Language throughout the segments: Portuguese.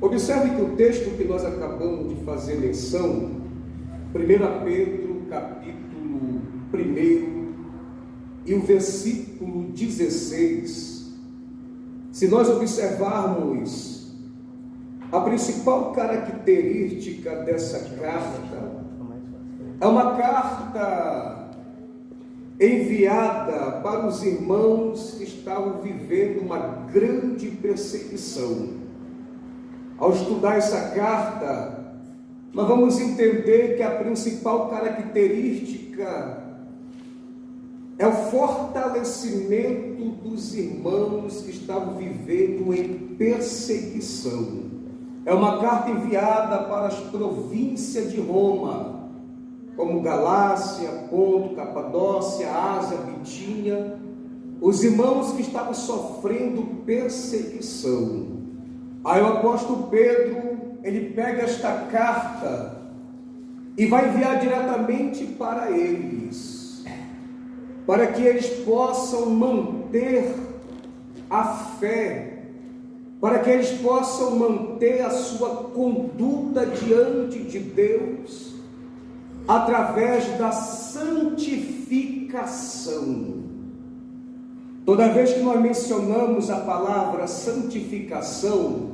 Observe que o texto que nós acabamos de fazer menção, 1 Pedro, capítulo 1, e o versículo 16, se nós observarmos a principal característica dessa carta, é uma carta enviada para os irmãos que estavam vivendo uma grande perseguição. Ao estudar essa carta, nós vamos entender que a principal característica é o fortalecimento dos irmãos que estavam vivendo em perseguição. É uma carta enviada para as províncias de Roma, como Galácia, Ponto, Capadócia, Ásia, Bitínia, os irmãos que estavam sofrendo perseguição. Aí o apóstolo Pedro, ele pega esta carta e vai enviar diretamente para eles, para que eles possam manter a fé, para que eles possam manter a sua conduta diante de Deus, através da santificação. Toda vez que nós mencionamos a palavra santificação,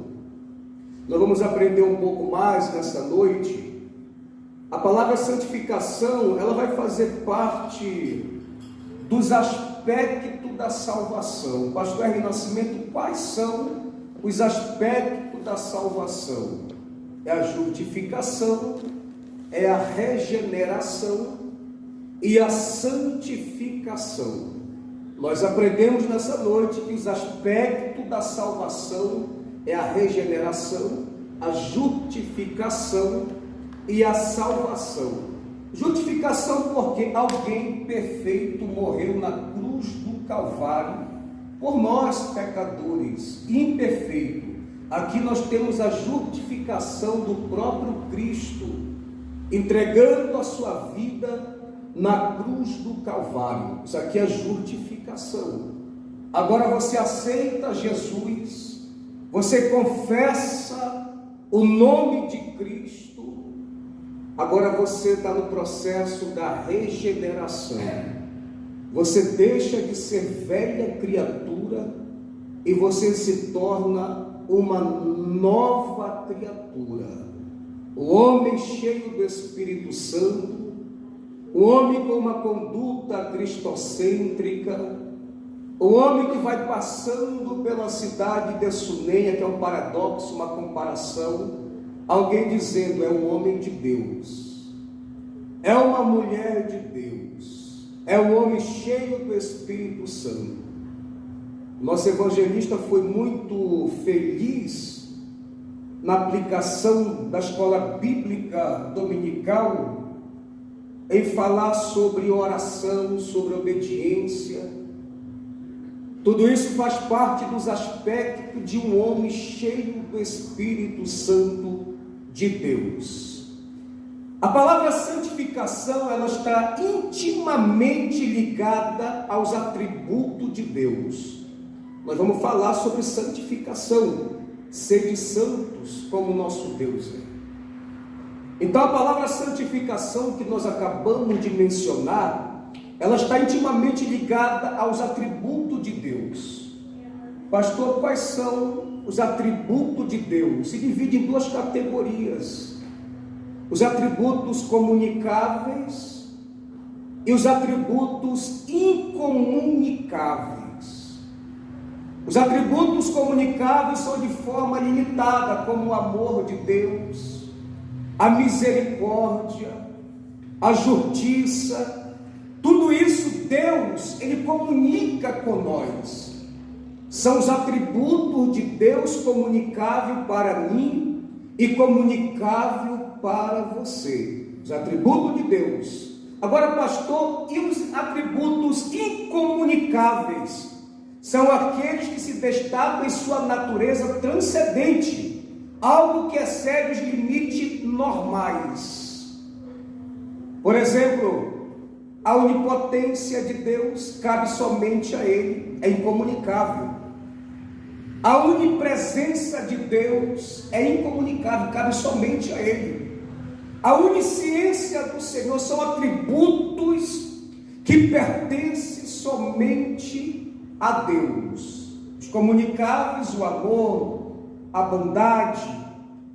nós vamos aprender um pouco mais nessa noite. A palavra santificação, ela vai fazer parte dos aspectos da salvação. Pastor R. Nascimento, quais são os aspectos da salvação? É a justificação, é a regeneração e a santificação. Nós aprendemos nessa noite que os aspectos da salvação é a regeneração, a justificação e a salvação. Justificação porque alguém perfeito morreu na cruz do Calvário por nós, pecadores, imperfeitos. Aqui nós temos a justificação do próprio Cristo, entregando a sua vida na cruz do Calvário. Isso aqui é justificação. Agora você aceita Jesus, você confessa o nome de Cristo, agora você está no processo da regeneração. Você deixa de ser velha criatura e você se torna uma nova criatura. O homem cheio do Espírito Santo, o homem com uma conduta cristocêntrica, o homem que vai passando pela cidade de Suneia, que é um paradoxo, uma comparação, alguém dizendo é um homem de Deus, é uma mulher de Deus, é um homem cheio do Espírito Santo. Nosso evangelista foi muito feliz na aplicação da escola bíblica dominical, em falar sobre oração, sobre obediência. Tudo isso faz parte dos aspectos de um homem cheio do Espírito Santo de Deus. A palavra santificação, ela está intimamente ligada aos atributos de Deus. Nós vamos falar sobre santificação, sede santos como nosso Deus é. Então a palavra santificação que nós acabamos de mencionar, ela está intimamente ligada aos atributos de Deus. Pastor, quais são os atributos de Deus? Se divide em duas categorias: os atributos comunicáveis e os atributos incomunicáveis. Os atributos comunicáveis são de forma limitada, como o amor de Deus, a misericórdia, a justiça. Tudo isso Deus, Ele comunica com nós. São os atributos de Deus comunicável para mim e comunicável para você. Os atributos de Deus. Agora, pastor, e os atributos incomunicáveis? São aqueles que se destacam em sua natureza transcendente, algo que excede os limites normais. Por exemplo, a onipotência de Deus cabe somente a Ele, é incomunicável. A onipresença de Deus é incomunicável, cabe somente a Ele. A onisciência do Senhor são atributos que pertencem somente a Deus. Os comunicáveis, o amor, a bondade,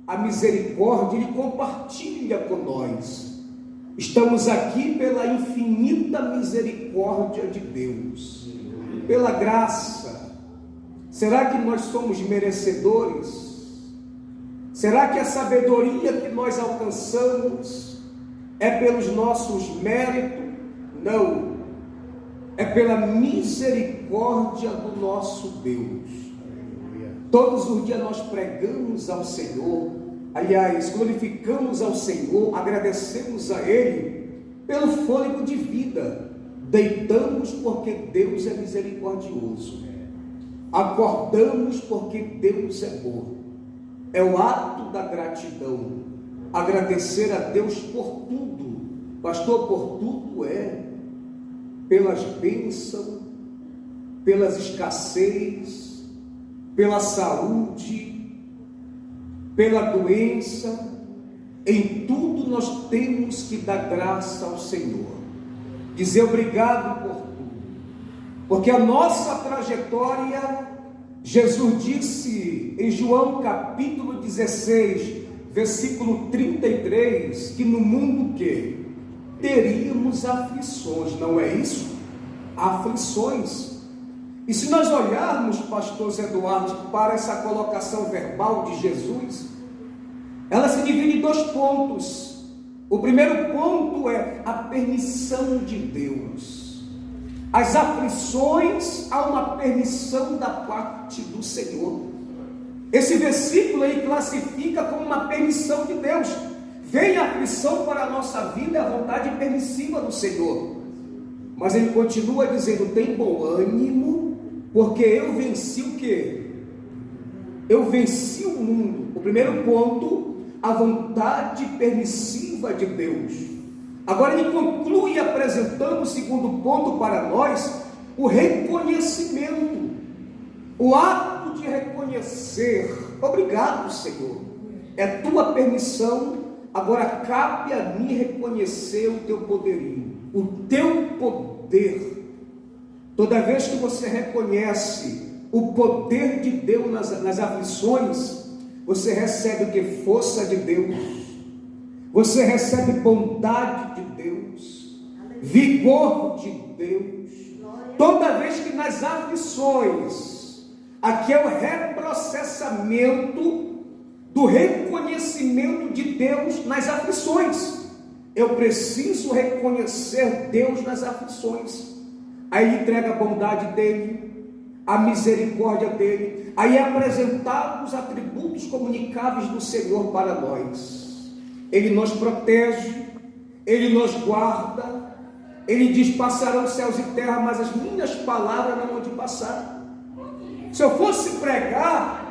a misericórdia, Ele compartilha com nós. Estamos aqui pela infinita misericórdia de Deus, pela graça. Será que nós somos merecedores? Será que a sabedoria que nós alcançamos é pelos nossos méritos? Não. É pela misericórdia do nosso Deus. Todos os dias nós pregamos ao Senhor, aliás, glorificamos ao Senhor, agradecemos a Ele pelo fôlego de vida. Deitamos porque Deus é misericordioso. Acordamos porque Deus é bom. É o ato da gratidão. Agradecer a Deus por tudo. Pastor, por tudo pelas bênçãos, pelas escassez, pela saúde, pela doença. Em tudo nós temos que dar graça ao Senhor. Dizer obrigado por tudo. Porque a nossa trajetória, Jesus disse em João capítulo 16, versículo 33, que no mundo que teríamos aflições, não é isso? Aflições. E se nós olharmos, pastor Zé Duarte, para essa colocação verbal de Jesus, ela se divide em 2 pontos. O primeiro ponto é a permissão de Deus. As aflições, há uma permissão da parte do Senhor. Esse versículo ele classifica como uma permissão de Deus. Vem a aflição para a nossa vida, é a vontade permissiva do Senhor. Mas ele continua dizendo, tem bom ânimo, porque eu venci o quê? Eu venci o mundo. O primeiro ponto, a vontade permissiva de Deus. Agora ele conclui apresentando o segundo ponto para nós, o reconhecimento, o ato de reconhecer. Obrigado, Senhor, é tua permissão, agora cabe a mim reconhecer o teu poderio, o teu poder. Toda vez que você reconhece o poder de Deus nas aflições, você recebe o que? Força de Deus. Você recebe bondade de Deus, vigor de Deus. Toda vez que nas aflições, aqui é o reprocessamento do reconhecimento de Deus nas aflições. Eu preciso reconhecer Deus nas aflições. Aí ele entrega a bondade dele, a misericórdia dele. Aí é apresentado os atributos comunicáveis do Senhor para nós. Ele nos protege, Ele nos guarda. Ele diz, passarão céus e terra, mas as minhas palavras não vão de passar. Se eu fosse pregar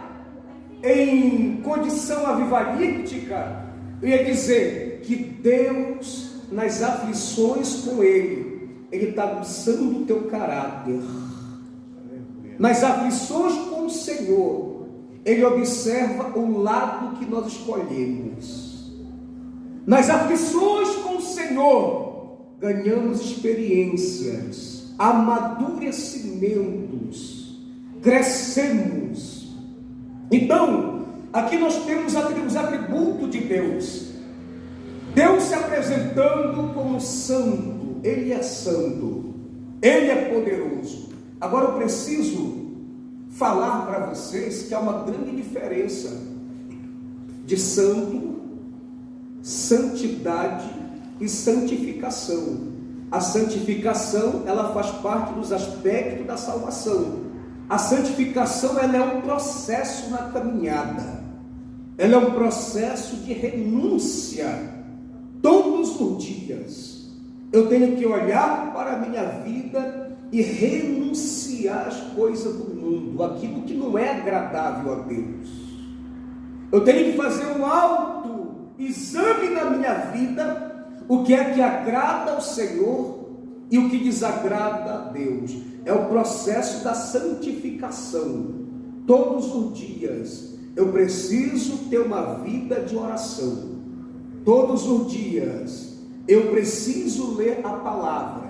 em condição avivalíptica, eu ia dizer que Deus, nas aflições com Ele está aguçando o teu caráter. Nas aflições com o Senhor, Ele observa o lado que nós escolhemos. Nas aflições com o Senhor, ganhamos experiências, amadurecimentos, crescemos. Então, aqui nós temos os atributos de Deus. Deus se apresentando como santo. Ele é santo, Ele é poderoso. Agora eu preciso falar para vocês que há uma grande diferença de santo, santidade e santificação. A santificação, ela faz parte dos aspectos da salvação. A santificação, ela é um processo na caminhada. Ela é um processo de renúncia. Todos os dias eu tenho que olhar para a minha vida e renunciar às coisas do mundo, aquilo que não é agradável a Deus. Eu tenho que fazer um autoexame na minha vida, o que é que agrada ao Senhor e o que desagrada a Deus. É o processo da santificação. todos os dias eu preciso ter uma vida de oração. Todos os dias eu preciso ler a palavra.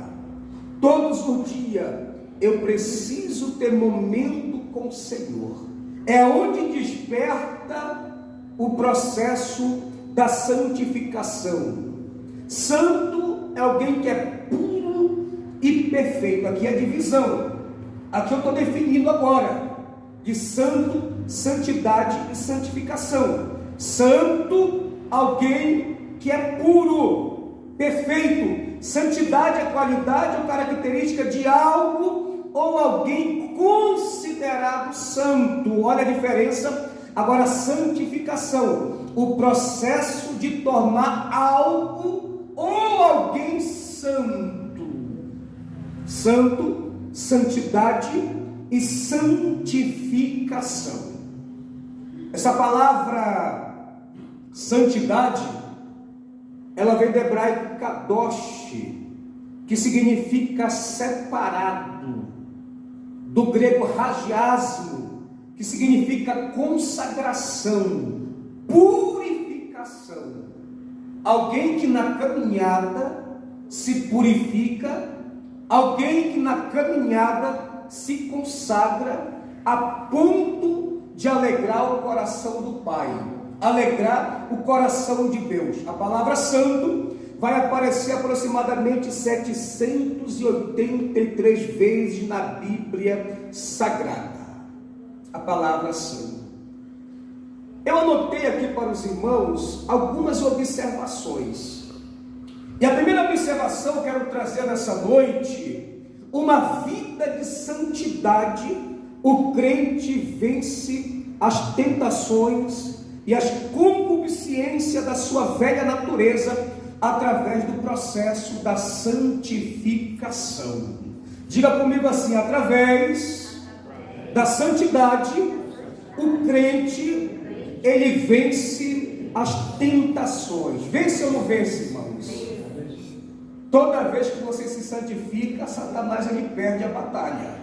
Todos os dias eu preciso ter momento com o Senhor. É onde desperta o processo da santificação. Santo é alguém que é puro e perfeito. Aqui é a divisão. Aqui eu estou definindo agora de santo, santidade e santificação. Santo, alguém que é puro, perfeito. Santidade é qualidade ou característica de algo ou alguém considerado santo. Olha a diferença. Agora, santificação, o processo de tornar algo ou alguém santo. Santo, santidade e santificação. Essa palavra santidade, ela vem do hebraico kadosh, que significa separado, do grego hagiasmo, que significa consagração, purificação. Alguém que na caminhada se purifica, alguém que na caminhada se consagra a ponto de alegrar o coração do Pai, alegrar o coração de Deus. A palavra santo vai aparecer aproximadamente 783 vezes na Bíblia Sagrada. A palavra santo. Eu anotei aqui para os irmãos algumas observações. E a primeira observação que eu quero trazer nessa noite: uma vida de santidade, o crente vence as tentações e as concupiscências da sua velha natureza através do processo da santificação. Diga comigo assim: através da santidade, o crente, ele vence as tentações. Vence ou não vence, irmãos? Toda vez que você se santifica, Satanás ele perde a batalha.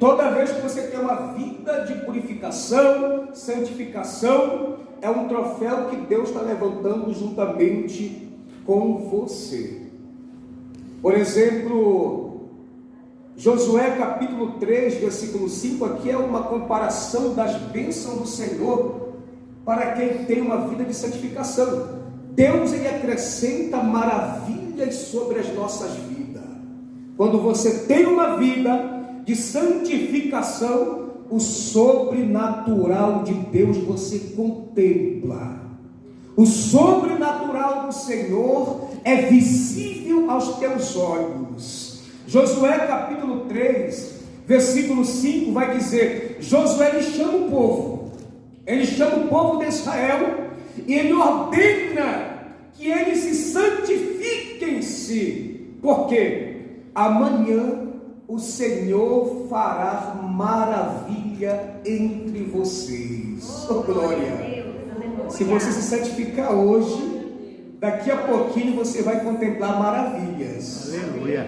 Toda vez que você tem uma vida de purificação, santificação, é um troféu que Deus está levantando juntamente com você. Por exemplo, Josué capítulo 3, versículo 5, aqui é uma comparação das bênçãos do Senhor para quem tem uma vida de santificação. Deus ele acrescenta maravilhas sobre as nossas vidas. Quando você tem uma vida de santificação, o sobrenatural de Deus você contempla. O sobrenatural do Senhor é visível aos teus olhos. Josué capítulo 3, versículo 5 vai dizer: Josué ele chama o povo, ele chama o povo de Israel e ele ordena que eles se santifiquem-se, porque amanhã o Senhor fará maravilha entre vocês. Oh, glória! Se você se santificar hoje, daqui a pouquinho você vai contemplar maravilhas. Aleluia!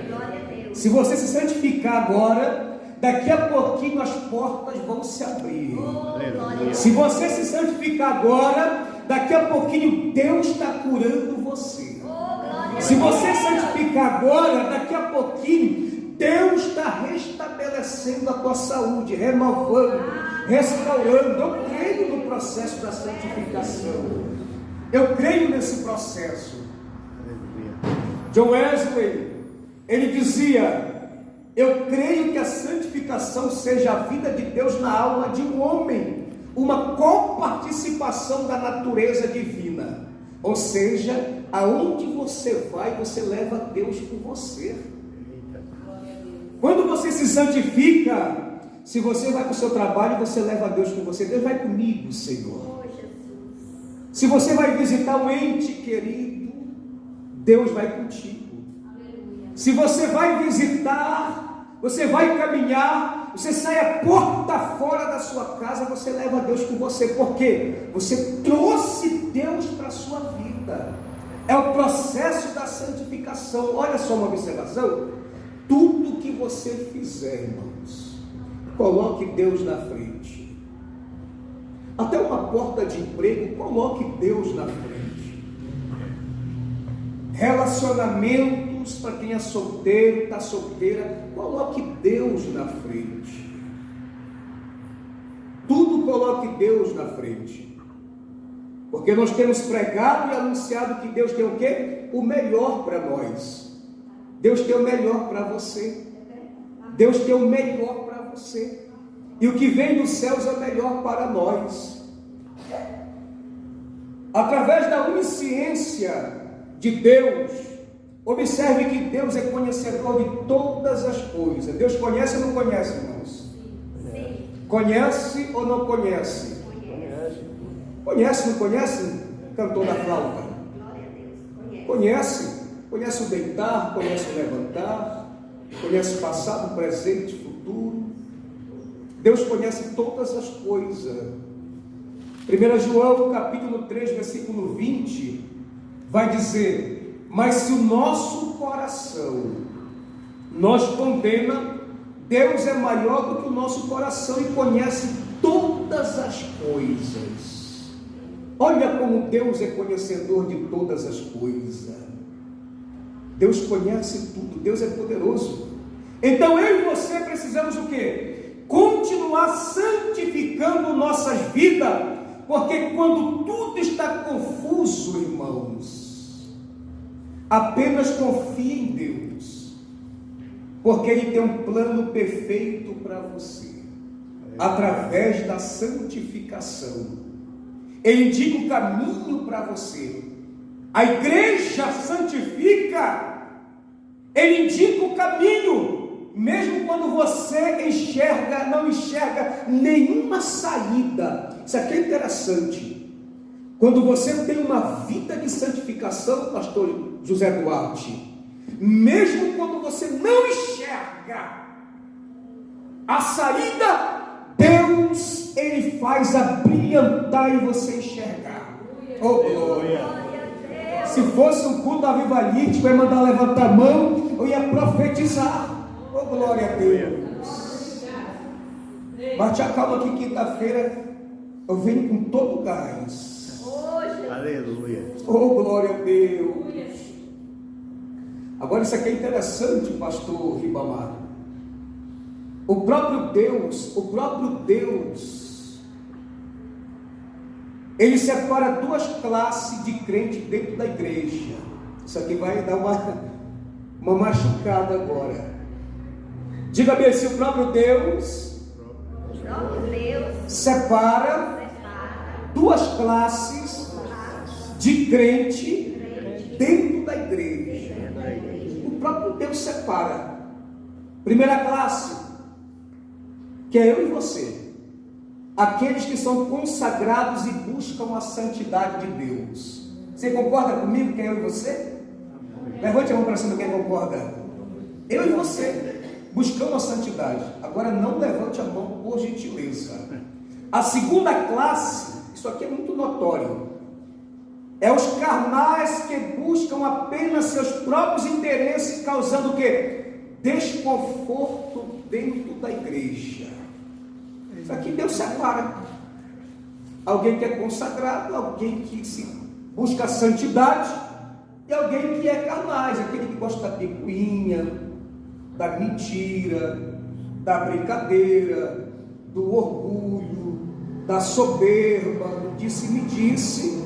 Se você se santificar agora, daqui a pouquinho as portas vão se abrir. Aleluia! Se você se santificar agora, daqui a pouquinho Deus está curando você. Se você santificar agora, daqui a pouquinho Deus está restabelecendo a tua saúde, renovando, restaurando. Eu creio no processo da santificação. Eu creio nesse processo. John Wesley, ele dizia: eu creio que a santificação seja a vida de Deus na alma de um homem, uma coparticipação da natureza divina. Ou seja, aonde você vai, você leva Deus com você. Quando você se santifica, se você vai para o seu trabalho, você leva Deus com você. Deus vai comigo, Senhor. Se você vai visitar um ente querido, Deus vai contigo. Se você vai visitar, você vai caminhar, você sai a porta fora da sua casa, você leva Deus com você. Por quê? Você trouxe Deus para a sua vida. É o processo da santificação. Olha só uma observação. Tudo que você fizer, irmãos, coloque Deus na frente. Até uma porta de emprego, coloque Deus na frente. Relacionamentos, para quem é solteiro, está solteira, coloque Deus na frente. Tudo coloque Deus na frente. Porque nós temos pregado e anunciado que Deus tem o quê? O melhor para nós. Deus tem o melhor para você. Deus tem o melhor para você. E o que vem dos céus é o melhor para nós. Através da onisciência de Deus, observe que Deus é conhecedor de todas as coisas. Deus conhece ou não conhece, irmãos? Sim. Conhece ou não conhece? Conhece, não conhece? Cantor da flauta. Conhece. Conhece o deitar, conhece o levantar, conhece o passado, presente, futuro. Deus conhece todas as coisas. 1 João capítulo 3, versículo 20, vai dizer: mas se o nosso coração nos condena, Deus é maior do que o nosso coração e conhece todas as coisas. Olha como Deus é conhecedor de todas as coisas. Deus conhece tudo, Deus é poderoso. Então eu e você precisamos o quê? Continuar santificando nossas vidas, porque quando tudo está confuso, irmãos, apenas confie em Deus, porque Ele tem um plano perfeito para você, através da santificação. Ele indica o caminho para você. A igreja santifica, Ele indica o caminho, mesmo quando você não enxerga nenhuma saída. Isso aqui é interessante. Quando você tem uma vida de santificação, pastor José Duarte, mesmo quando você não enxerga a saída, Deus, Ele faz abrilhantar e você enxergar. Oh, glória! Se fosse um culto avivalístico, eu ia mandar levantar a mão, eu ia profetizar. Oh, glória a Deus! Bate a calma que quinta-feira eu venho com todo o gás. Aleluia! Oh, glória a Deus! Agora isso aqui é interessante, pastor Ribamar. O próprio Deus, Ele separa duas classes de crente dentro da igreja. Isso aqui vai dar uma machucada agora. Diga bem, se o próprio Deus separa duas classes de crente dentro da igreja. O próprio Deus separa. Primeira classe, que é eu e você. Aqueles que são consagrados e buscam a santidade de Deus. Você concorda comigo que é eu e você? Levante a mão para cima quem concorda. Eu e você buscamos a santidade. Agora não levante a mão por gentileza. A segunda classe, isso aqui é muito notório, é os carnais que buscam apenas seus próprios interesses, causando o quê? Desconforto dentro da igreja. Isso aqui Deus separa. Alguém que é consagrado, alguém que busca a santidade, e alguém que é carnais, aquele que gosta da picuinha, da mentira, da brincadeira, do orgulho, da soberba, do disse-me-disse.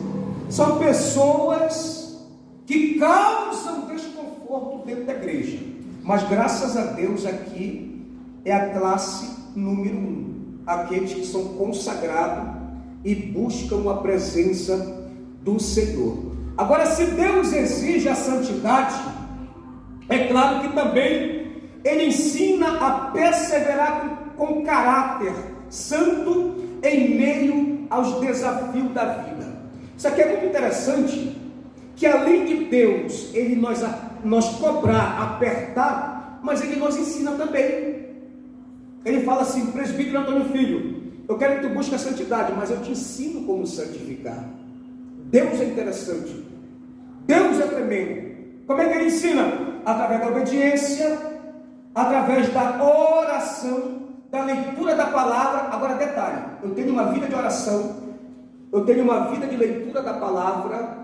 São pessoas que causam desconforto dentro da igreja. Mas graças a Deus aqui é a classe número 1. Aqueles que são consagrados e buscam a presença do Senhor. Agora, se Deus exige a santidade, é claro que também Ele ensina a perseverar com caráter santo em meio aos desafios da vida. Isso aqui é muito interessante, que além de Deus Ele nos cobrar, apertar, mas Ele nos ensina também. Ele fala assim: presbítero Antônio Filho, eu quero que tu busque a santidade, mas eu te ensino como santificar. Deus é interessante, Deus é tremendo. Como é que Ele ensina? Através da obediência, através da oração da leitura da palavra. Agora detalhe, eu tenho uma vida de oração, eu tenho uma vida de leitura da palavra,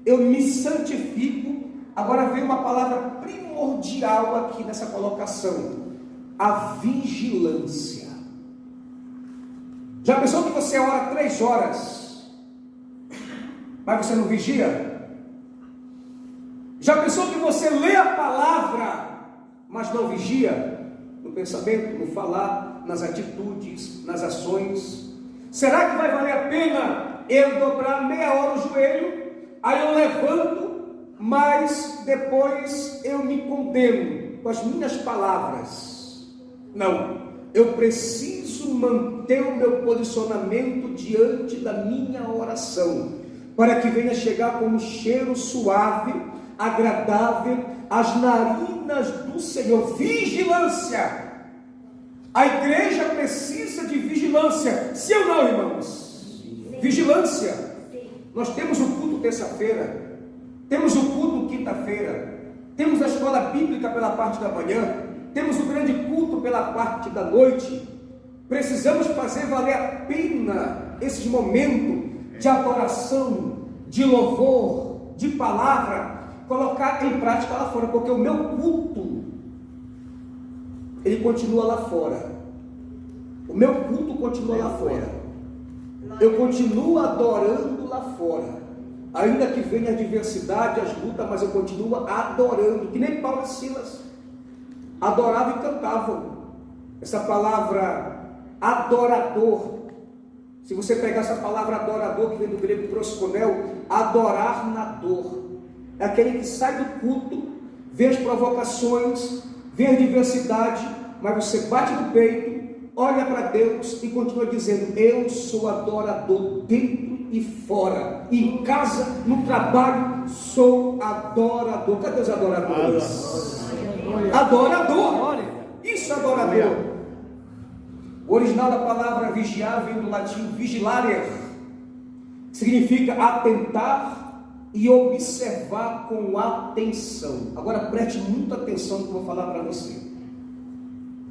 eu me santifico. Agora vem uma palavra primordial aqui nessa colocação: a vigilância. Já pensou que você ora 3 horas, mas você não vigia? Já pensou que você lê a palavra, mas não vigia? No pensamento, no falar, nas atitudes, nas ações. Será que vai valer a pena eu dobrar meia hora o joelho, aí eu levanto, mas depois eu me condeno com as minhas palavras? Não, eu preciso manter o meu posicionamento diante da minha oração, para que venha chegar como um cheiro suave, agradável às narinas do Senhor. Vigilância. A igreja precisa de vigilância, sim ou não, irmãos? Vigilância. Nós temos o culto terça-feira, temos o culto quinta-feira, temos a escola bíblica pela parte da manhã, temos o grande culto pela parte da noite. Precisamos fazer valer a pena esses momentos de adoração, de louvor, de palavra, colocar em prática lá fora, porque o meu culto, ele continua lá fora. O meu culto continua lá fora. Eu continuo adorando lá fora. Ainda que venha a adversidade, as lutas, mas eu continuo adorando, que nem Paulo e Silas adoravam e cantavam. Essa palavra adorador, se você pegar essa palavra adorador, que vem do grego prosconel, adorar na dor, é aquele que sai do culto, vê as provocações, vê a adversidade, mas você bate no peito, olha para Deus e continua dizendo: eu sou adorador dentro e fora, em casa, no trabalho, sou adorador. Cadê os adoradores? Adorador. Isso, adorador. O original da palavra vigiar vem do latim vigilare, significa atentar e observar com atenção. Agora preste muita atenção no que eu vou falar para você.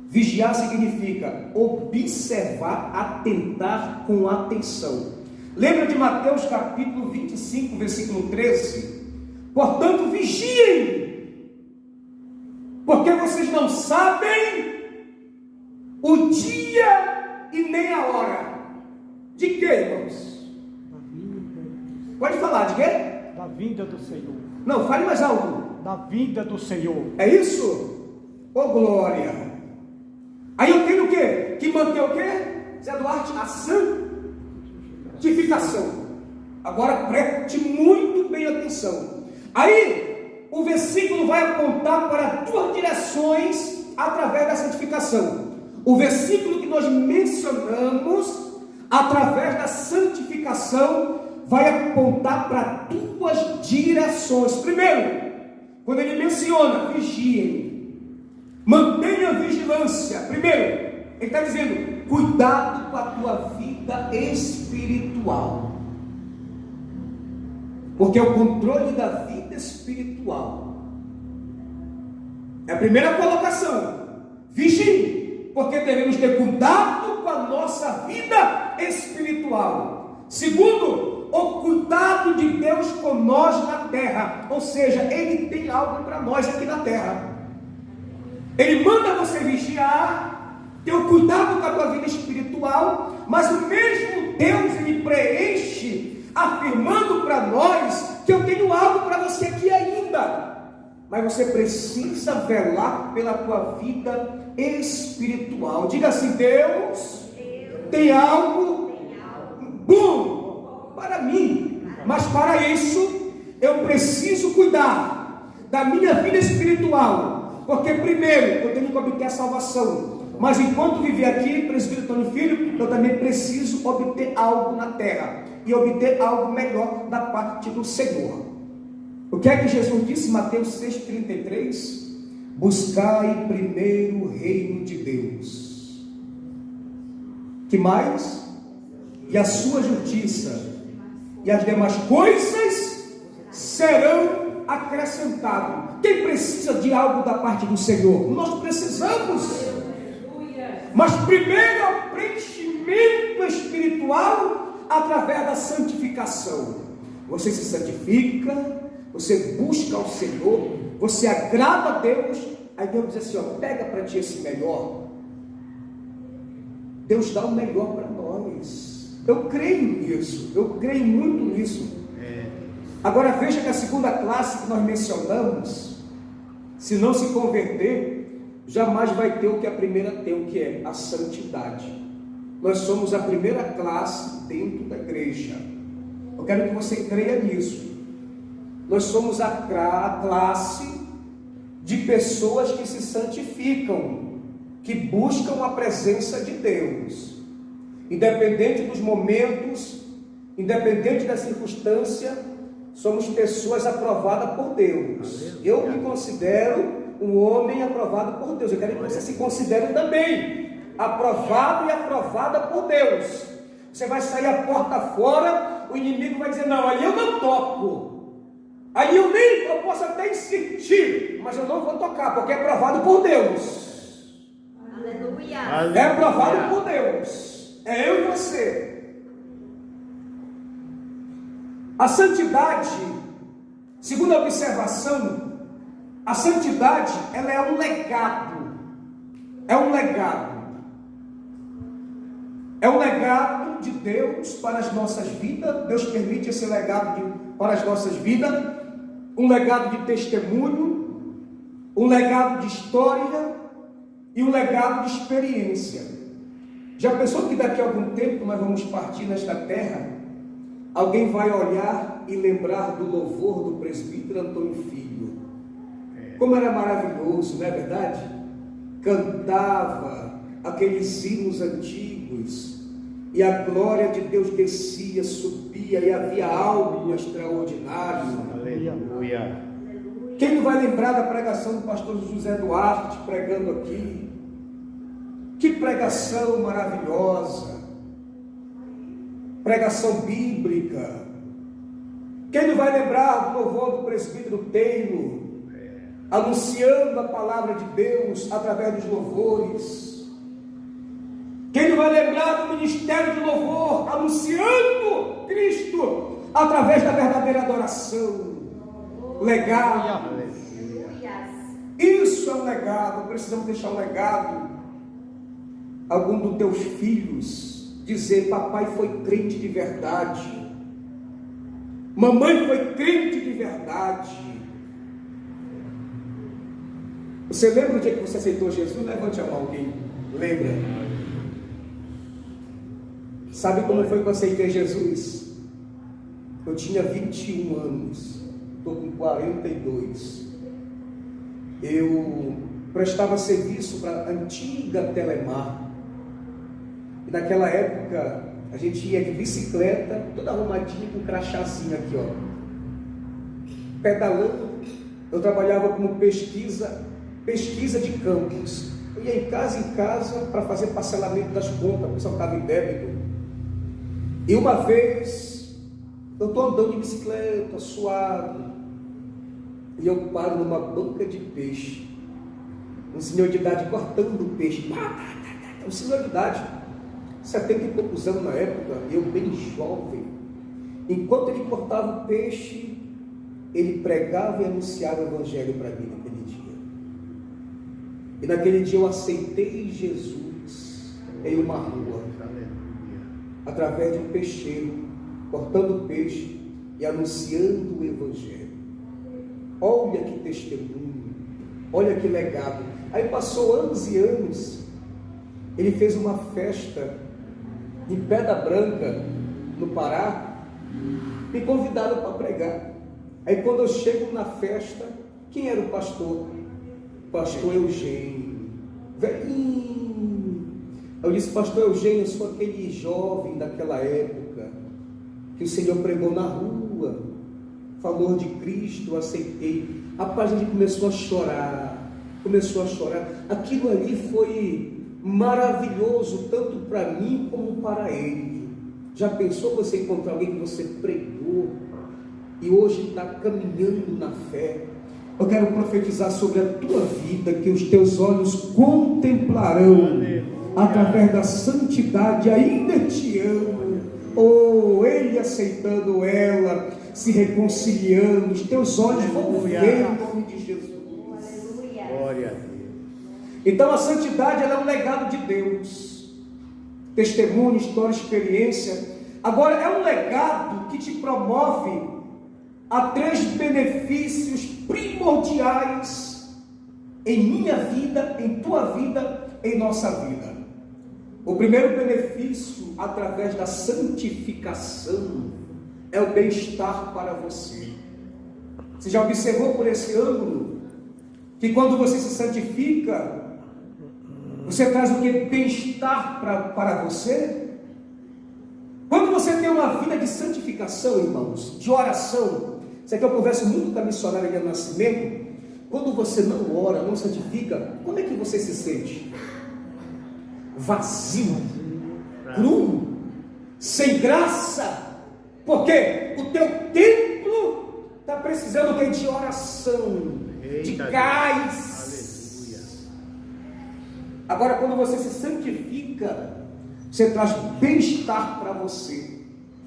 Vigiar significa observar, atentar com atenção. Lembra de Mateus capítulo 25, versículo 13? Portanto, vigiem, porque vocês não sabem o dia e nem a hora. De quê, irmãos? Pode falar, de quê? Da vinda do Senhor. Não, fale mais alto. Da vinda do Senhor. É isso? Ô glória! Aí eu tenho o quê? Que manter o quê? Zé Duarte, a santificação. Agora preste muito bem atenção. Aí o versículo vai apontar para 2 direções através da santificação. O versículo que nós mencionamos, através da santificação, vai apontar para 2 direções. Primeiro, quando ele menciona vigiem, mantenha a vigilância. Primeiro, ele está dizendo: cuidado com a tua vida espiritual, porque o controle da vida espiritual é a primeira colocação. Vigie, porque devemos ter cuidado com a nossa vida espiritual. Segundo, o cuidado de Deus com nós na terra, ou seja, Ele tem algo para nós aqui na terra. Ele manda você vigiar, ter o cuidado com a tua vida espiritual, mas o mesmo Deus, Ele preenche, afirmando para nós que eu tenho algo para você aqui ainda. Mas você precisa velar pela tua vida espiritual. Diga assim: Deus tem algo bom para mim, mas para isso eu preciso cuidar da minha vida espiritual, porque primeiro eu tenho que obter a salvação, mas enquanto viver aqui, presbítero Antônio Filho, eu também preciso obter algo na terra, e obter algo melhor da parte do Senhor. O que é que Jesus disse em Mateus 6,33? Buscai primeiro o reino de Deus. Que mais? E a sua justiça, e as demais coisas serão acrescentadas. Quem precisa de algo da parte do Senhor? Nós precisamos. Mas primeiro é o preenchimento espiritual através da santificação. Você se santifica, você busca o Senhor, você agrada a Deus. Aí Deus diz assim, ó, pega para ti esse melhor. Deus dá o melhor para nós. Eu creio nisso, eu creio muito nisso. Agora veja que a segunda classe que nós mencionamos, se não se converter, jamais vai ter o que a primeira tem, o que é a santidade. Nós somos a primeira classe dentro da igreja. Eu quero que você creia nisso. Nós somos a classe de pessoas que se santificam, que buscam a presença de Deus, independente dos momentos, independente da circunstância, somos pessoas aprovadas por Deus. Eu me considero um homem aprovado por Deus. Eu quero que você se considere também aprovado e aprovada por Deus. Você vai sair a porta fora, o inimigo vai dizer, não, ali eu não toco, ali eu posso até insistir, mas eu não vou tocar, porque é aprovado por Deus. Aleluia. É aprovado por Deus. É eu e você. A santidade, segundo a observação, a santidade, ela é um legado. É um legado. É um legado de Deus para as nossas vidas. Deus permite esse legado para as nossas vidas. Um legado de testemunho, um legado de história e um legado de experiência. Já pensou que daqui a algum tempo nós vamos partir nesta terra? Alguém vai olhar e lembrar do louvor do presbítero Antônio Filho. Como era maravilhoso, não é verdade? Cantava aqueles hinos antigos e a glória de Deus descia, subia e havia algo extraordinário. Aleluia. Quem não vai lembrar da pregação do pastor José Duarte pregando aqui? Que pregação maravilhosa! Pregação bíblica. Quem não vai lembrar do louvor do presbítero Taylor, anunciando a palavra de Deus através dos louvores? Quem não vai lembrar do ministério de louvor, anunciando Cristo através da verdadeira adoração? Legado. Isso é um legado. Precisamos deixar um legado. Algum dos teus filhos dizer, papai foi crente de verdade, mamãe foi crente de verdade. Você lembra o dia que você aceitou Jesus? Levante a mão, alguém lembra? Sabe como foi que eu aceitei Jesus? Eu tinha 21 anos, estou com 42. Eu prestava serviço para a antiga Telemar. E naquela época a gente ia de bicicleta, toda arrumadinha, com um crachazinho aqui, ó, pedalando. Eu trabalhava como pesquisa de campos. Eu ia em casa para fazer parcelamento das contas, o pessoal estava em débito. E uma vez eu estou andando de bicicleta, suado, e eu paro numa banca de peixe. Um senhor de idade cortando o peixe. Um senhor de idade, 70 e poucos anos na época, eu bem jovem. Enquanto ele cortava o peixe, ele pregava e anunciava o evangelho para mim naquele dia. E naquele dia eu aceitei Jesus em uma rua, através de um peixeiro, cortando peixe e anunciando o evangelho. Olha que testemunho, olha que legado. Aí passou anos e anos, ele fez uma festa em Pedra Branca, no Pará, me convidaram para pregar. Aí quando eu chego na festa, quem era o pastor? Pastor Eugênio, velhinho. Eu disse, pastor Eugênio, eu sou aquele jovem daquela época, que o Senhor pregou na rua, falou de Cristo, eu aceitei. Rapaz, a gente começou a chorar. Aquilo ali foi maravilhoso, tanto para mim como para ele. Já pensou você encontrar alguém que você pregou e hoje está caminhando na fé? Eu quero profetizar sobre a tua vida, que os teus olhos contemplarão através da santidade, ainda te amo. Oh, ele aceitando ela, se reconciliando, os teus olhos vão ver em nome de Jesus. Glória a Deus. Então a santidade, ela é um legado de Deus. Testemunho, história, experiência. Agora é um legado que te promove a 3 benefícios primordiais em minha vida, em tua vida, em nossa vida. O primeiro benefício, através da santificação, é o bem-estar para você. Você já observou por esse ângulo que quando você se santifica, você traz o que? Bem-estar para você? Quando você tem uma vida de santificação, irmãos, de oração, isso aqui eu converso muito com a missionária Eliane Nascimento. Quando você não ora, não santifica, como é que você se sente? Vazio, cru, sem graça, porque o teu templo está precisando de oração, de gás. Agora, quando você se santifica, você traz bem-estar para você.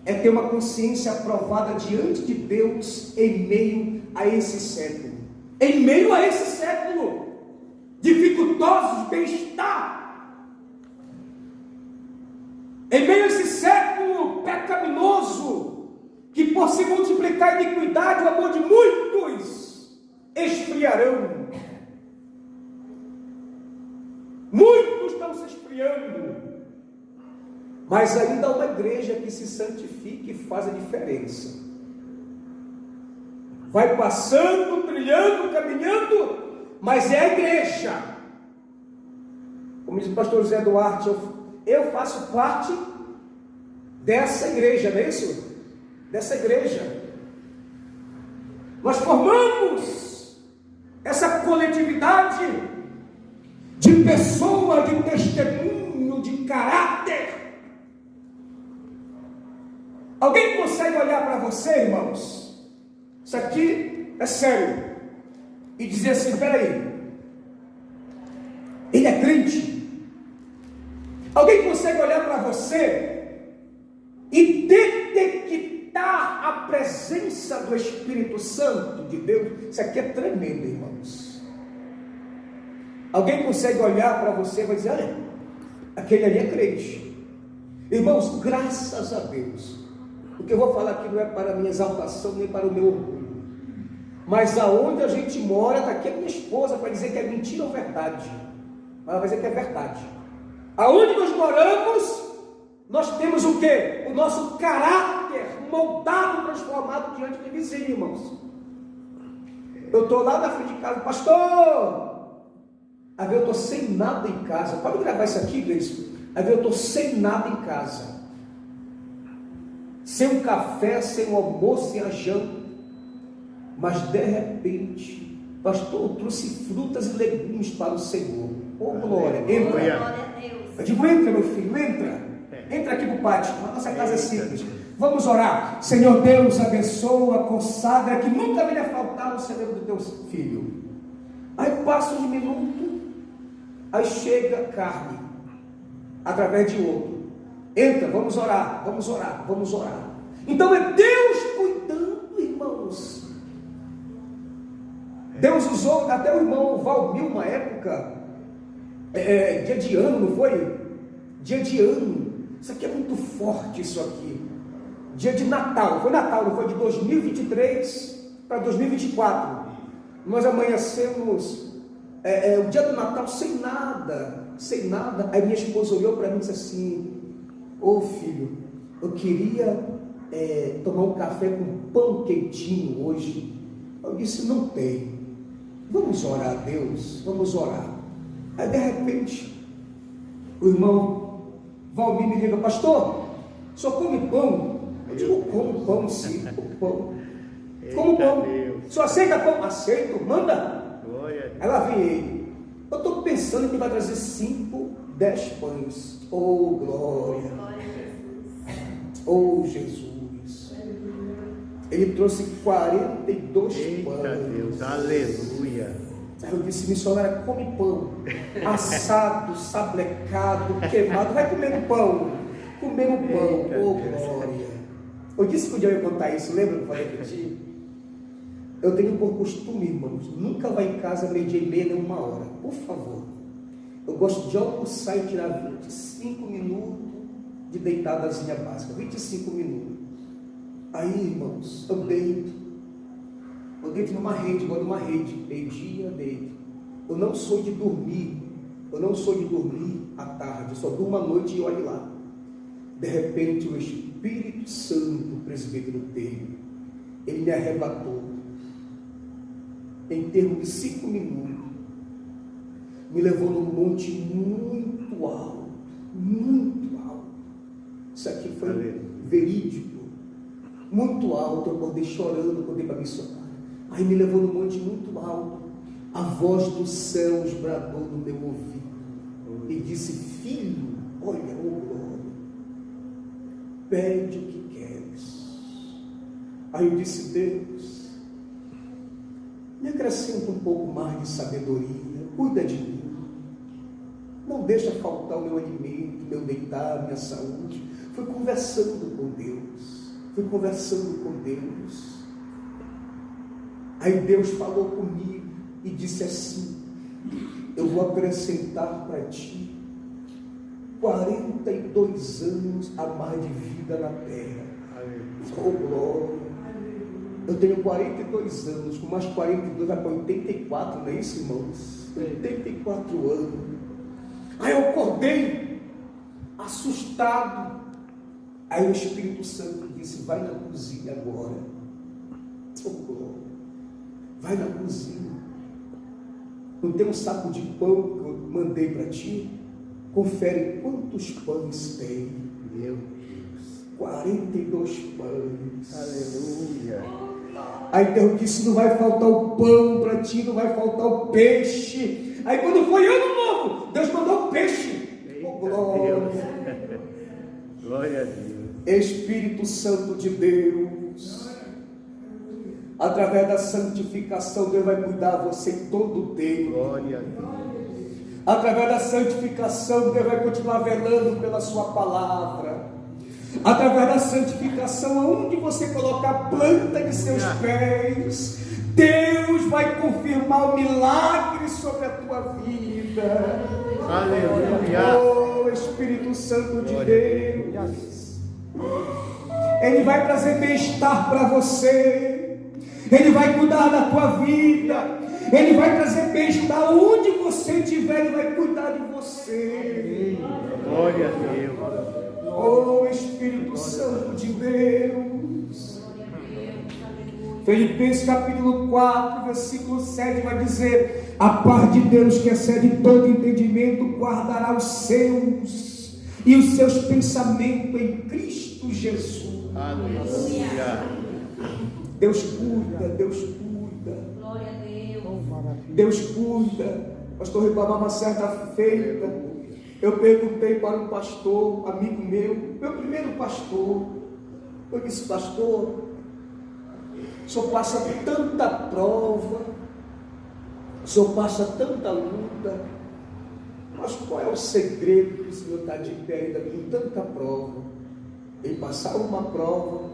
É ter uma consciência aprovada diante de Deus em meio a esse século. Em meio a esse século dificultoso de bem-estar. Em meio a esse século pecaminoso, que por se multiplicar a iniquidade, o amor de muitos esfriarão. Muitos estão se esfriando. Mas ainda há uma igreja que se santifica e faz a diferença. Vai passando, trilhando, caminhando, mas é a igreja. Como diz o pastor José Duarte, eu faço parte dessa igreja, não é isso? Dessa igreja. Nós formamos essa coletividade de pessoas, de testemunho, de caráter. Alguém consegue olhar para você, irmãos? Isso aqui é sério. E dizer assim, peraí, ele é crente? Alguém consegue olhar para você e detectar a presença do Espírito Santo de Deus? Isso aqui é tremendo, irmãos. Alguém consegue olhar para você e vai dizer, olha, aquele ali é crente. Irmãos, graças a Deus. O que eu vou falar aqui não é para a minha exaltação, nem para o meu orgulho. Mas aonde a gente mora, está aqui a minha esposa para dizer que é mentira ou verdade. Ela vai dizer que é verdade. Aonde nós moramos, nós temos o quê? O nosso caráter moldado, transformado diante de vizinho, irmãos. Eu estou lá na frente de casa, pastor, aí eu estou sem nada em casa. Pode gravar isso aqui, Gleice? Aí eu estou sem nada em casa. Sem um café, sem um almoço, sem a janta. Mas de repente, pastor, eu trouxe frutas e legumes para o Senhor. Oh, glória, entra. Eu digo, entra, meu filho, entra. Entra aqui no pátio, a nossa casa é simples. Vamos orar. Senhor Deus, abençoa, consagra, que nunca venha faltar no cerebro do teu filho. Aí passa uns minutos, aí chega carne, através de outro. Entra, vamos orar, vamos orar, vamos orar. Então é Deus cuidando, irmãos. Deus usou até o irmão Valmir, uma época, dia de ano, não foi? Dia de ano. Isso aqui é muito forte, isso aqui. Dia de Natal, foi Natal, não foi? De 2023 para 2024. Nós amanhecemos o dia do Natal sem nada. Aí minha esposa olhou para mim e disse assim, ô filho, eu queria tomar um café com pão quentinho hoje. Eu disse, não tem. Vamos orar a Deus, vamos orar. Aí de repente, o irmão Valmir me liga, pastor, o senhor come pão? Eu digo, como pão sim, pão. Como pão? O senhor aceita pão? Aceito, manda. Ela vem ele. Eu estou pensando que vai trazer 5, 10 pães. Oh, glória. Oh, Jesus. Ele trouxe 42 pães. Deus, aleluia. Aí eu disse: missionária, come pão, assado, sablecado, queimado, vai comendo pão, comendo pão, oh glória. Eu disse que um dia eu ia contar isso, lembra que eu falei para ti? Eu tenho por costume, irmãos, nunca vá em casa 12h30 nem 1h, por favor. Eu gosto de almoçar e tirar 25 minutos de deitadazinha básica, 25 minutos. Aí, irmãos, eu deito numa rede, vou numa rede, meio-dia, deito. Eu não sou de dormir à tarde, eu só durmo à noite e olho lá. De repente, o Espírito Santo, o presbítero dele, ele me arrebatou, em termos de 5 minutos, me levou num monte muito alto, muito alto. Isso aqui foi verídico, muito alto. Eu acordei chorando, acordei para missionária. Aí me levou num monte muito alto. A voz dos céus bradou no meu ouvido e disse: filho, olha, glória, pede o que queres. Aí eu disse: Deus, me acrescenta um pouco mais de sabedoria, cuida de mim, não deixa faltar o meu alimento, meu deitar, minha saúde. Fui conversando com Deus. Aí Deus falou comigo e disse assim: eu vou acrescentar para ti 42 anos a mais de vida na terra. Oh glória! Eu tenho 42 anos, com mais 42 vai para 84, não é isso, irmãos? 84 anos. Aí eu acordei, assustado. Aí o Espírito Santo disse: vai na cozinha agora. Oh glória! Vai na cozinha. Não tem um saco de pão que eu mandei para ti? Confere quantos pães tem. Meu Deus, 42 pães. Aleluia. Aí Deus disse: não vai faltar o pão para ti, não vai faltar o peixe. Aí quando foi ano novo, Deus mandou o peixe. Oh, glória. Glória a Deus. Espírito Santo de Deus, através da santificação, Deus vai cuidar de você em todo o tempo. Glória a Deus. Através da santificação, Deus vai continuar velando pela sua palavra. Através da santificação, aonde você colocar a planta de seus pés, Deus vai confirmar o milagre sobre a tua vida. Aleluia. Oh Espírito Santo de Deus, Ele vai trazer bem-estar para você. Ele vai cuidar da tua vida. Ele vai trazer bem-estar onde você estiver. Ele vai cuidar de você. Glória a Deus. Oh Espírito Santo de Deus. Filipenses capítulo 4, versículo 7 vai dizer: a paz de Deus, que excede todo entendimento, guardará os seus e os seus pensamentos em Cristo Jesus. Aleluia. Deus cuida, Deus cuida. Glória a Deus. Deus cuida. Pastor Ribamar, uma certa feita, eu perguntei para um pastor, amigo meu primeiro pastor. Eu disse: pastor, o senhor passa tanta prova, o senhor passa tanta luta, mas qual é o segredo que o senhor está de pé ainda com tanta prova? Ele passava uma prova,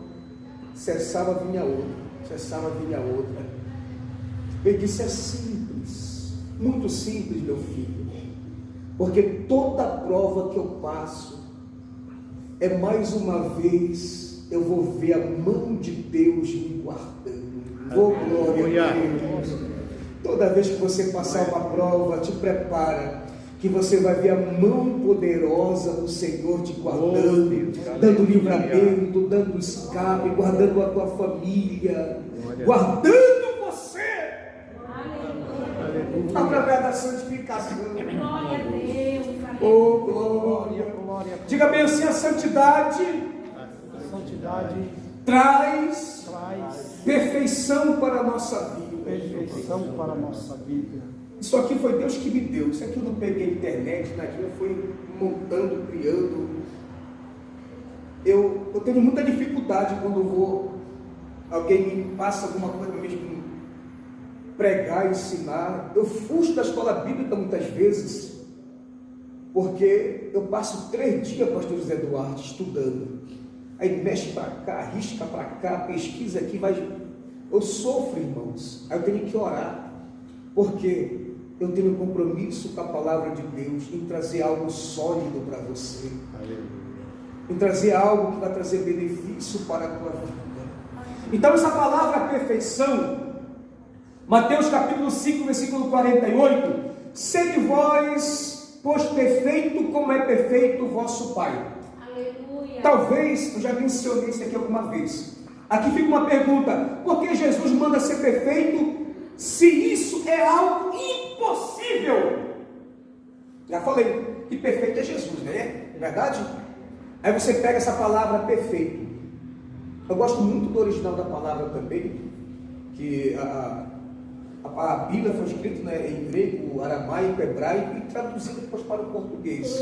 cessava, vinha outra. Ele disse: é simples, muito simples, meu filho, porque toda prova que eu passo é mais uma vez eu vou ver a mão de Deus me guardando. Oh, glória a Deus. Toda vez que você passar uma prova, te prepara, que você vai ver a mão poderosa do Senhor te guardando, dando livramento, dando escape, guardando a tua família, guardando você, através da santificação. Glória a Deus. Oh, glória. Diga bem assim: a santidade traz perfeição para a nossa vida. Isso aqui foi Deus que me deu. Isso aqui eu não peguei internet, Nadinha foi montando, criando. Eu tenho muita dificuldade quando alguém me passa alguma coisa mesmo. pregar, ensinar. Eu fujo da escola bíblica muitas vezes, porque eu passo 3 dias, pastor José Duarte, estudando. Aí mexe para cá, risca para cá, pesquisa aqui, vai. Eu sofro, irmãos. Aí eu tenho que orar, porque eu tenho um compromisso com a palavra de Deus em trazer algo sólido para você, em trazer algo que vai trazer benefício para a tua vida. Então essa palavra perfeição, Mateus capítulo 5, versículo 48, sede vós, pois perfeito como é perfeito o vosso Pai. Aleluia. Talvez, eu já mencionei isso aqui alguma vez. Aqui fica uma pergunta: por que Jesus manda ser perfeito, se isso é algo impossível? Já falei que perfeito é Jesus, não é verdade? Aí você pega essa palavra perfeito. Eu gosto muito do original da palavra também, que a Bíblia foi escrita em grego, aramaico, hebraico e traduzida depois para o português.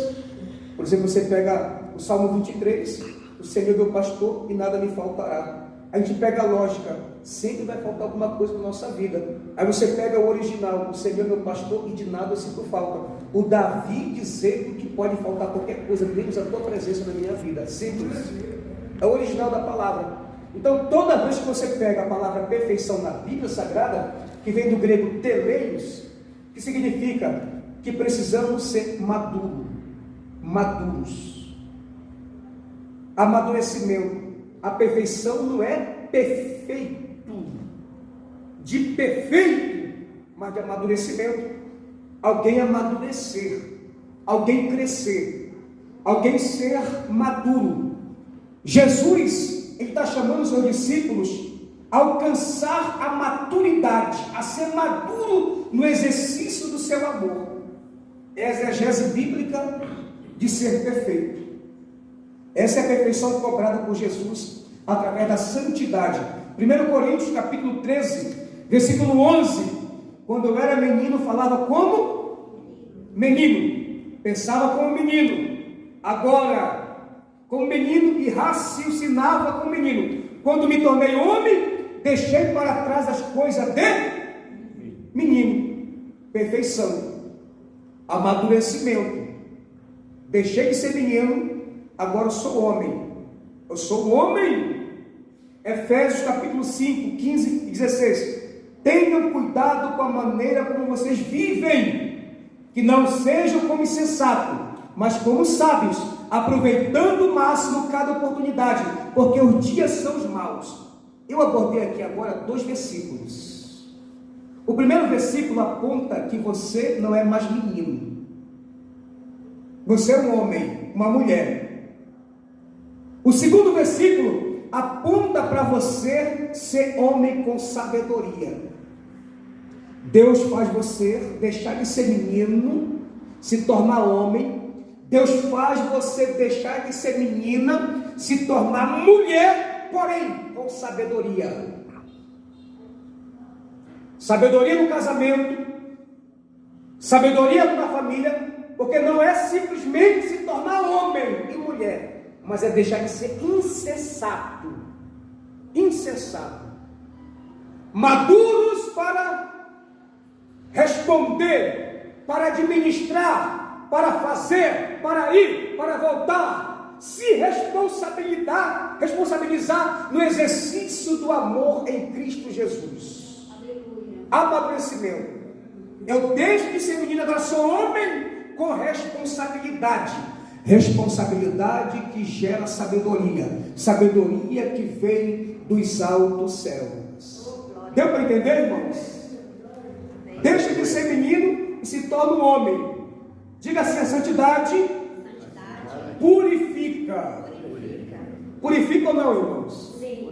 Por exemplo, você pega o Salmo 23, o Senhor é meu pastor e nada me faltará. A gente pega a lógica, sempre vai faltar alguma coisa na nossa vida. Aí você pega o original, o Senhor é meu pastor e de nada eu sinto falta. O Davi dizendo que pode faltar qualquer coisa, menos a tua presença na minha vida. Simples. É o original da palavra. Então, toda vez que você pega a palavra perfeição na Bíblia Sagrada, que vem do grego teleios, que significa que precisamos ser maduros. Amadurecimento. A perfeição não é perfeito, de perfeito, mas de amadurecimento. Alguém amadurecer, alguém crescer, alguém ser maduro. Jesus, ele está chamando os seus discípulos a alcançar a maturidade, a ser maduro no exercício do seu amor. É a exegese bíblica de ser perfeito. Essa é a perfeição cobrada por Jesus através da santidade. 1 Coríntios capítulo 13, versículo 11. Quando eu era menino, falava como menino, pensava como menino, agora como menino e raciocinava como menino. Quando me tornei homem, deixei para trás as coisas de menino. Perfeição, amadurecimento. Deixei de ser menino, agora eu sou homem. Eu sou homem. Efésios capítulo 5, 15 e 16. Tenham cuidado com a maneira como vocês vivem, que não sejam como insensatos, mas como sábios, aproveitando o máximo cada oportunidade, porque os dias são os maus. Eu abordei aqui agora 2 versículos. O primeiro versículo aponta que você não é mais menino. Você é um homem, uma mulher. O segundo versículo aponta para você ser homem com sabedoria. Deus faz você deixar de ser menino, se tornar homem. Deus faz você deixar de ser menina, se tornar mulher, porém com sabedoria. Sabedoria no casamento, sabedoria na família, porque não é simplesmente se tornar homem e mulher, mas é deixar de ser insensato, maduros para responder, para administrar, para fazer, para ir, para voltar, se responsabilizar no exercício do amor em Cristo Jesus. Aleluia. Amadurecimento. Eu deixo de ser menino, agora sou homem com responsabilidade. Responsabilidade que gera sabedoria. Sabedoria que vem dos altos céus. Deu para entender, irmãos? Deixa de ser menino e se torna um homem. Diga assim: a santidade purifica. Purifica ou não, irmãos? Sim.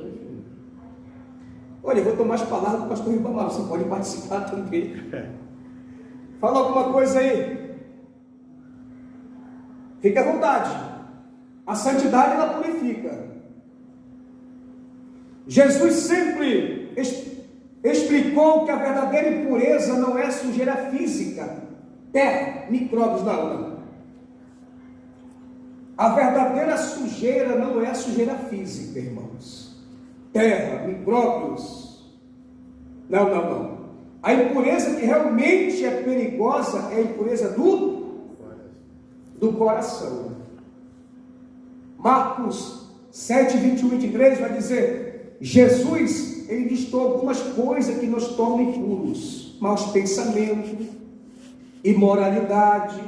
Olha, eu vou tomar as palavras do pastor Ribamar. Você pode participar também. Fala alguma coisa aí. Fique à vontade. A santidade, ela purifica. Jesus sempre explicou que a verdadeira impureza não é sujeira física, terra, micróbios, não. A verdadeira sujeira não é sujeira física, irmãos. Terra, micróbios. Não. A impureza que realmente é perigosa é a impureza do coração. Marcos 7, 21 e 23 vai dizer: Jesus, ele listou algumas coisas que nos tornam impuros: maus pensamentos, imoralidade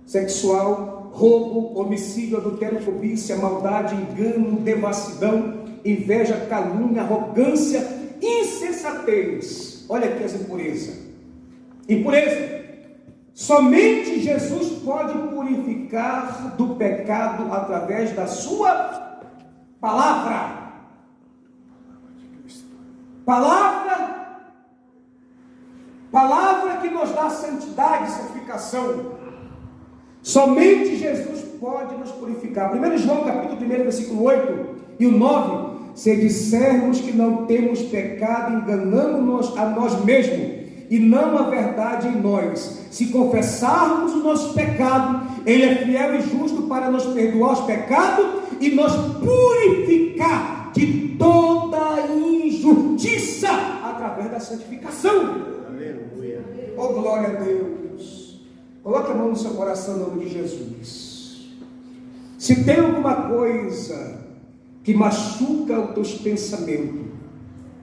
sexual, roubo, homicídio, adultério, cobiça, maldade, engano, devassidão, inveja, calúnia, arrogância, insensatez. Olha aqui as impurezas. Impureza. Somente Jesus pode purificar do pecado através da sua palavra. Palavra que nos dá santidade e santificação. Somente Jesus pode nos purificar. 1 João capítulo 1, versículo 8 e o 9. Se dissermos que não temos pecado, enganamos-nos a nós mesmos, e não a verdade em nós. Se confessarmos o nosso pecado, Ele é fiel e justo para nos perdoar os pecados e nos purificar de toda injustiça através da santificação. Aleluia. Oh, glória a Deus. Coloque a mão no seu coração em nome de Jesus. Se tem alguma coisa que machuca os teus pensamentos,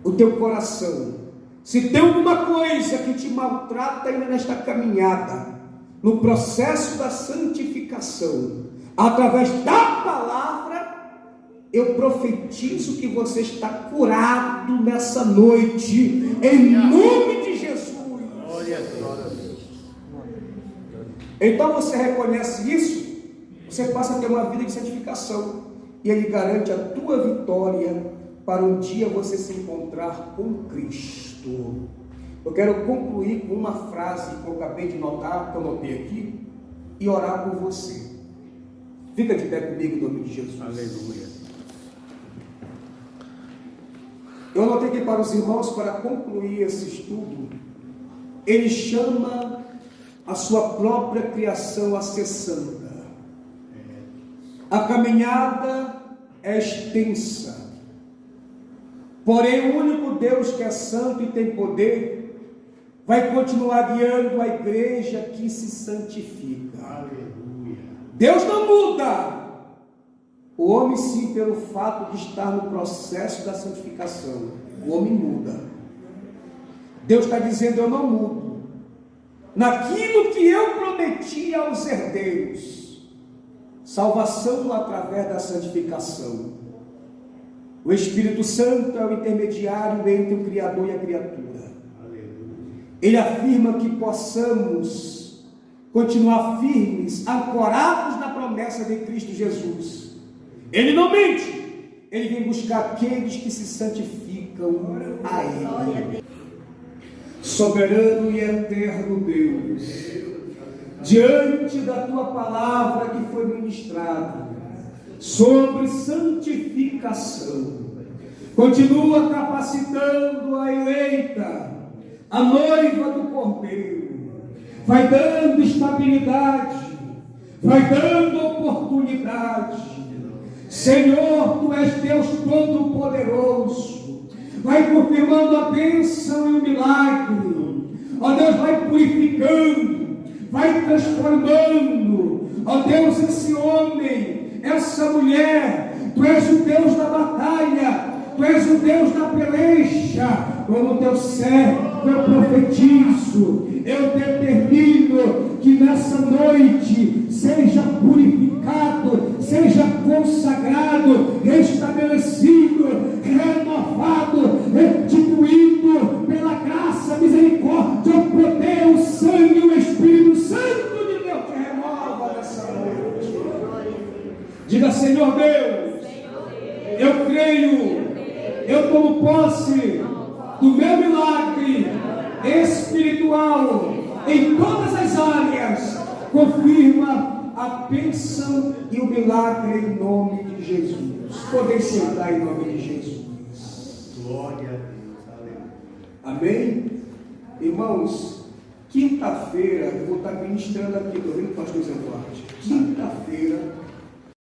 o teu coração, se tem alguma coisa que te maltrata ainda nesta caminhada, no processo da santificação, através da palavra, eu profetizo que você está curado nessa noite, em nome de Jesus. Glória a Deus. Então você reconhece isso, você passa a ter uma vida de santificação, e Ele garante a tua vitória para um dia você se encontrar com Cristo. Eu quero concluir com uma frase que eu acabei de notar, que eu notei aqui, e orar por você. Fica de pé comigo em nome de Jesus. Aleluia. Eu anotei aqui para os irmãos, para concluir esse estudo, ele chama a sua própria criação a ser santa. A caminhada é extensa, porém o único Deus que é santo e tem poder, vai continuar guiando a igreja que se santifica. Aleluia. Deus não muda. O homem sim, pelo fato de estar no processo da santificação, o homem muda. Deus está dizendo: eu não mudo. Naquilo que eu prometi aos herdeiros, salvação através da santificação. O Espírito Santo é o intermediário entre o Criador e a criatura. Ele afirma que possamos continuar firmes, ancorados na promessa de Cristo Jesus. Ele não mente, Ele vem buscar aqueles que se santificam a Ele. Soberano e eterno Deus, diante da Tua palavra que foi ministrada sobre santificação, continua capacitando a eleita, a noiva do Cordeiro, vai dando estabilidade, vai dando oportunidade. Senhor, Tu és Deus Todo-Poderoso, vai confirmando a bênção e o milagre. Ó Deus, vai purificando, vai transformando. Ó Deus, esse homem, essa mulher, Tu és o Deus da batalha, Tu és o Deus da peleja. Como Teu servo, eu profetizo, eu determino que nessa noite seja purificado, seja consagrado, restabelecido, renovado, restituído pela graça, misericórdia, o poder, o sangue, o Espírito Santo de Deus te renova nessa noite. Diga: Senhor Deus, eu creio, eu tomo posse do meu milagre espiritual em todas as áreas. Confirma a bênção e o milagre em nome de Jesus. Podem sentar em nome de Jesus. Glória a Deus. Aleluia. Amém? Irmãos, quinta-feira eu vou estar ministrando aqui, estou vendo, pastor Zé Duarte. Quinta-feira